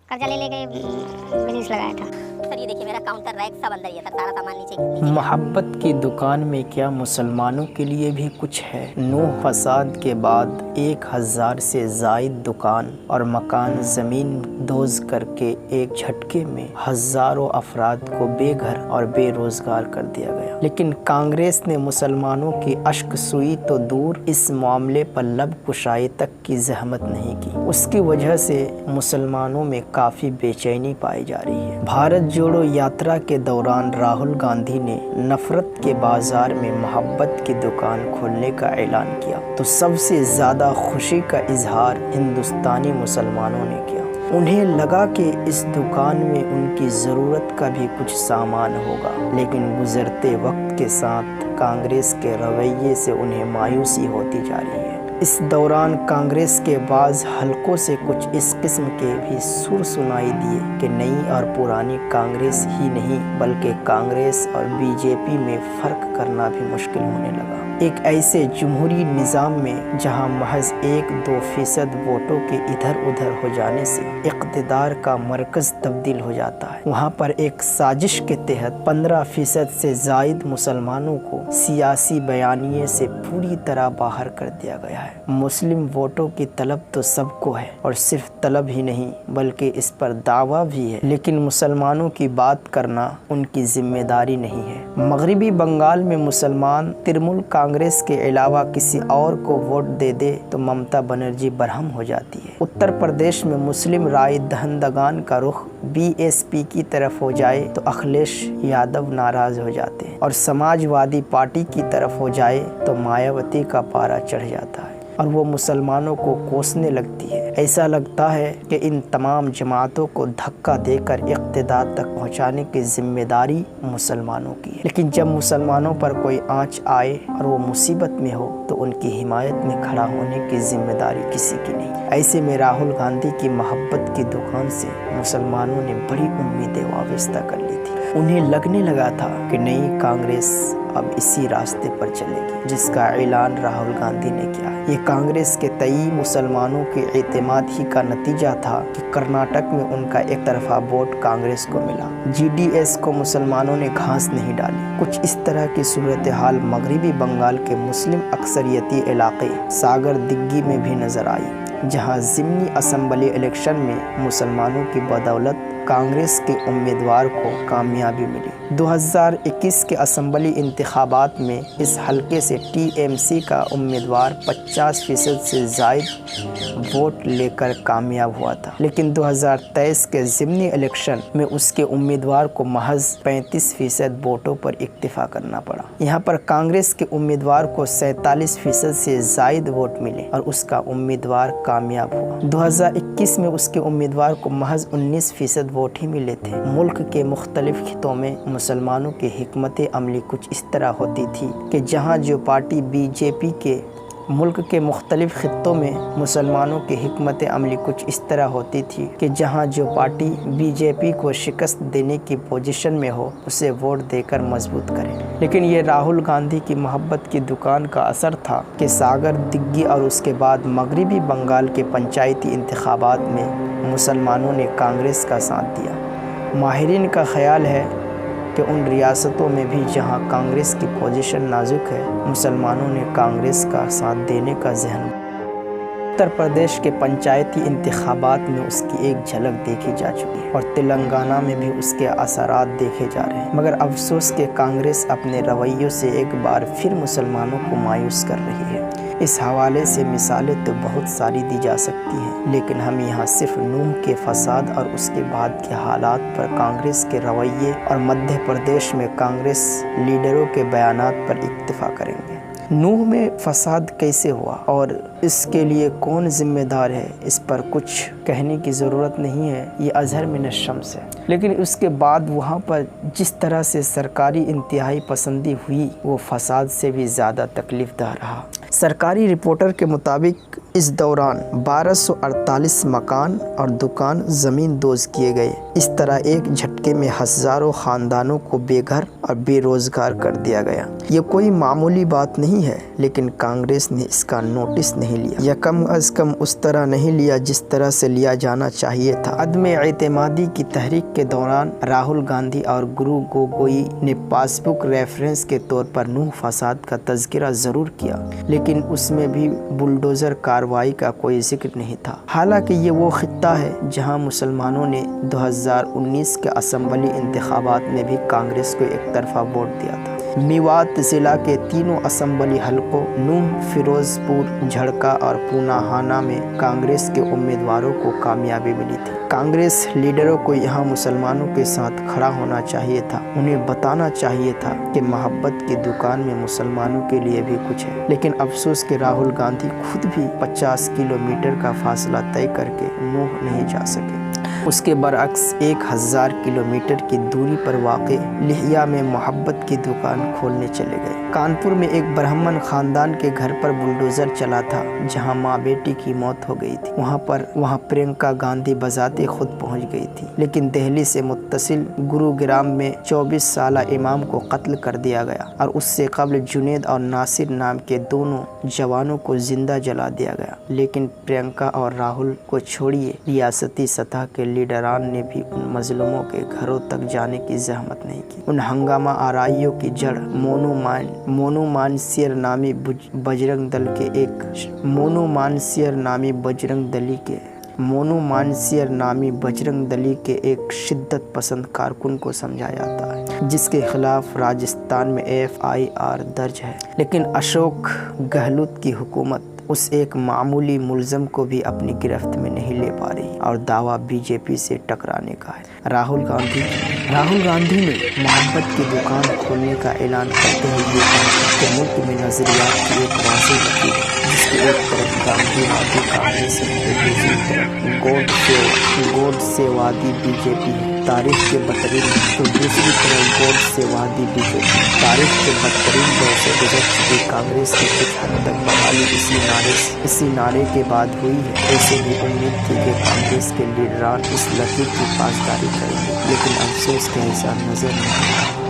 कर्जा ले लेके बिजनेस लगाया था। सर ये देखिए मेरा काउंटर रैक सब अंदर ही है सर, सारा सामान नीचे। मोहब्बत की दुकान में क्या मुसलमानों के लिए भी कुछ है। नूह फसाद के बाद 1000 से जायद दुकान और मकान जमीन दोज करके एक झटके में हजारों अफराद को बेघर और बेरोजगार कर दिया गया। लेकिन कांग्रेस ने मुसलमानों की अश्क सुई तो दूर, इस मामले पर लब कुशाई तक की जहमत नहीं की। उसकी वजह से मुसलमानों में काफी बेचैनी पाई जा रही है। भारत जोड़ो यात्रा के दौरान राहुल गांधी ने नफरत के बाजार में मोहब्बत की दुकान खोलने का ऐलान किया तो सबसे ज्यादा खुशी का इजहार हिंदुस्तानी मुसलमानों ने किया। उन्हें लगा कि इस दुकान में उनकी ज़रूरत का भी कुछ सामान होगा, लेकिन गुजरते वक्त के साथ कांग्रेस के रवैये से उन्हें मायूसी होती जा रही है। इस दौरान कांग्रेस के बाज़ हलकों से कुछ इस किस्म के भी सुर सुनाई दिए कि नई और पुरानी कांग्रेस ही नहीं बल्कि कांग्रेस और बीजेपी में फ़र्क करना भी मुश्किल होने लगा। एक ऐसे जमहूरी निज़ाम में जहां महज 1-2% वोटों के इधर उधर हो जाने से इक़्तिदार का मरकज़ तब्दील हो जाता है, वहां पर एक साजिश के तहत 15% से ज़ायद मुसलमानों को सियासी बयानिए से पूरी तरह बाहर कर दिया गया है। मुस्लिम वोटों की तलब तो सबको है और सिर्फ तलब ही नहीं बल्कि इस पर दावा भी है, लेकिन मुसलमानों की बात करना उनकी जिम्मेदारी नहीं है। मगरिबी बंगाल में मुसलमान तृणमूल कांग्रेस के अलावा किसी और को वोट दे दे तो ममता बनर्जी बरहम हो जाती है। उत्तर प्रदेश में मुस्लिम राय दहंदगान का रुख बीएसपी की तरफ हो जाए तो अखिलेश यादव नाराज हो जाते हैं और समाजवादी पार्टी की तरफ हो जाए तो मायावती का पारा चढ़ जाता है और वो मुसलमानों को कोसने लगती है। ऐसा लगता है कि इन तमाम जमातों को धक्का देकर इक़्तिदार तक पहुंचाने की जिम्मेदारी मुसलमानों की है। लेकिन जब मुसलमानों पर कोई आंच आए और वो मुसीबत में हो तो उनकी हिमायत में खड़ा होने की जिम्मेदारी किसी की नहीं। ऐसे में राहुल गांधी की मोहब्बत की दुकान से मुसलमानों ने बड़ी उम्मीदें वाबस्ता कर ली थी। उन्हें लगने लगा था कि नई कांग्रेस अब इसी रास्ते पर चलेगी जिसका ऐलान राहुल गांधी ने किया। ये कांग्रेस के तई मुसलमानों के एतमाद ही का नतीजा था कि कर्नाटक में उनका एक तरफा वोट कांग्रेस को मिला। जीडीएस को मुसलमानों ने घास नहीं डाली। कुछ इस तरह की सूरत हाल मगरिबी बंगाल के मुस्लिम अक्सरियती इलाके सागर दिग्गी में भी नजर आई, जहां ज़िमनी असम्बली इलेक्शन में मुसलमानों की बदौलत कांग्रेस के उम्मीदवार को कामयाबी मिली। 2021 के असम्बली इंतखाबात में इस हलके से टीएमसी का उम्मीदवार 50% से ज़ायद वोट लेकर कामयाब हुआ था, लेकिन 2023 के ज़िमनी इलेक्शन में उसके उम्मीदवार को महज 35% वोटों पर इक्तिफा करना पड़ा। यहाँ पर कांग्रेस के उम्मीदवार को 47% से ज़ायद वोट मिले और उसका उम्मीदवार कामयाब हुआ। 2021 में उसके उम्मीदवार को महज 19% वोट ही मिले थे। मुल्क के मुख्तलिफ खितों में मुसलमानों की हिकमत अमली कुछ इस तरह होती थी कि जहाँ जो पार्टी बीजेपी के मुल्क के मुख्तलिफ खित्तों में मुसलमानों की हिकमत अमली कुछ इस तरह होती थी कि जहाँ जो पार्टी बीजेपी को शिकस्त देने की पोजीशन में हो उसे वोट देकर मजबूत करे। लेकिन ये राहुल गांधी की मोहब्बत की दुकान का असर था कि सागर दिग्गी और उसके बाद मगरिबी बंगाल के पंचायती इंतखाबात में मुसलमानों ने कांग्रेस का साथ दिया। माहिरीन का ख्याल है कि उन रियासतों में भी जहां कांग्रेस की पोजीशन नाजुक है, मुसलमानों ने कांग्रेस का साथ देने का जहन। उत्तर प्रदेश के पंचायती इंतखाबात में उसकी एक झलक देखी जा चुकी है और तेलंगाना में भी उसके असरात देखे जा रहे हैं। मगर अफसोस कि कांग्रेस अपने रवैयों से एक बार फिर मुसलमानों को मायूस कर रही है। इस हवाले से मिसालें तो बहुत सारी दी जा सकती हैं, लेकिन हम यहाँ सिर्फ नूह के फसाद और उसके बाद के हालात पर कांग्रेस के रवैये और मध्य प्रदेश में कांग्रेस लीडरों के बयानात पर इक्तिफा करेंगे। नूह में फसाद कैसे हुआ और इसके लिए कौन जिम्मेदार है, इस पर कुछ कहने की ज़रूरत नहीं है, ये अज़हर मिन शम्स है। लेकिन उसके बाद वहाँ पर जिस तरह से सरकारी इंतहाई पसंदी हुई वो फसाद से भी ज़्यादा तकलीफ़ दह रहा। सरकारी रिपोर्टर के मुताबिक इस दौरान 1248 मकान और दुकान ज़मीन दोज किए गए। इस तरह एक झटके में हज़ारों ख़ानदानों को बेघर और बेरोज़गार कर दिया गया। ये कोई मामूली बात नहीं है, लेकिन कांग्रेस ने इसका नोटिस नहीं लिया, या कम अज़ कम उस तरह नहीं लिया जिस तरह से लिया जाना चाहिए था। अदम एतमादी की तहरीक के दौरान राहुल गांधी और गुरु गोगोई ने पासबुक रेफरेंस के तौर पर नूह फसाद का तज़किरा ज़रूर किया, लेकिन उसमें भी बुलडोज़र कार्रवाई का कोई जिक्र नहीं था। हालांकि ये वो खित्ता है जहां मुसलमानों ने 2019 के असम्बली इंतखाबात में भी कांग्रेस को एक तरफा वोट दिया था। मेवात ज़िला के तीनों असम्बली हलकों नूह, फिरोजपुर, झड़का और पूनाहाना में कांग्रेस के उम्मीदवारों को कामयाबी मिली थी। कांग्रेस लीडरों को यहाँ मुसलमानों के साथ खड़ा होना चाहिए था। उन्हें बताना चाहिए था कि मोहब्बत की दुकान में मुसलमानों के लिए भी कुछ है। लेकिन अफसोस कि राहुल गांधी खुद भी 50 किलोमीटर का फासला तय करके नूह नहीं जा सके। उसके बरअक्स 1000 किलोमीटर की दूरी पर वाक़े लिहिया में मोहब्बत की दुकान खोलने चले गए। कानपुर में एक ब्राह्मण खानदान के घर पर बुलडोज़र चला था, जहां माँ बेटी की मौत हो गई थी। वहां प्रियंका गांधी बजाते खुद पहुंच गई थी, लेकिन दिल्ली से मुत्तसिल गुरुग्राम में 24 साला इमाम को कत्ल कर दिया गया और उससे कबल जुनैद और नासिर नाम के दोनों जवानों को जिंदा जला दिया गया। लेकिन प्रियंका और राहुल को छोड़िए, रियासती सतह के लीडरान ने भी उन मजलूमों के घरों तक जाने की जहमत नहीं की। उन हंगामा आराइयों की जड़ मोनूमानसियर नामी बजरंग दली के एक शिद्दत पसंद कारकुन को समझा जाता है, जिसके खिलाफ राजस्थान में FIR दर्ज है। लेकिन अशोक गहलोत की हुकूमत उस एक मामूली मुलज़म को भी अपनी गिरफ्त में नहीं ले पा रही और दावा BJP से टकराने का है। राहुल गांधी ने मोहब्बत की दुकान खोलने का ऐलान करते हुए ये कहा कि मुल्क में नज़रियात की एक वाज़ेह लकीर है, जिसकी एक तरफ गांधीवादी कांग्रेस है तो दूसरी तरफ गोडसेवादी BJP है। तारीख के बदतरीन दौर से गुजर चुकी कांग्रेस की कुछ हद तक बहाली इसी नारे के बाद हुई है। ऐसे भी उम्मीद थी कि कांग्रेस के लीडरान इस लकीर की पासदारी करेंगे, लेकिन अफसोस के हिसाब नजर नहीं आया।